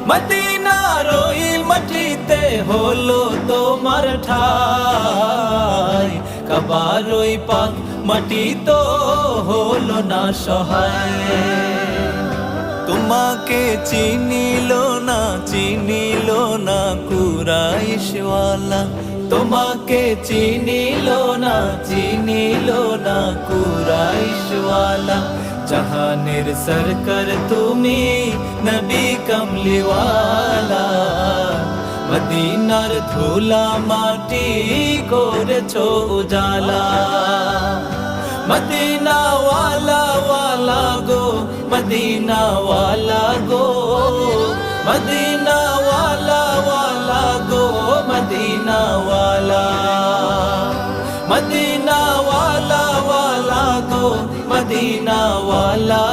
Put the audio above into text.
মদিনার ওই মাটিতে হলো তোমার ঠাই, কাবার ওই পাক মাটি তো হলো না সহায়। তোমাকে চিনিল না কুরাইশওয়ালা, তোমাকে চিনিল না কুরাইশওয়ালা। জাহানের সরকার তুমি নবী কমলিওয়ালা, মদিনার ধুলা মাটি করেছো উজালা। মদিনা ওয়ালা ওয়ালা গো, মদিনা ওয়ালা গো, মদিনা ওয়ালা ওয়ালা গো, মদিনা ওয়ালা। মদিনা ওয়ালা ওয়ালা গো, মদিনা ওয়ালা।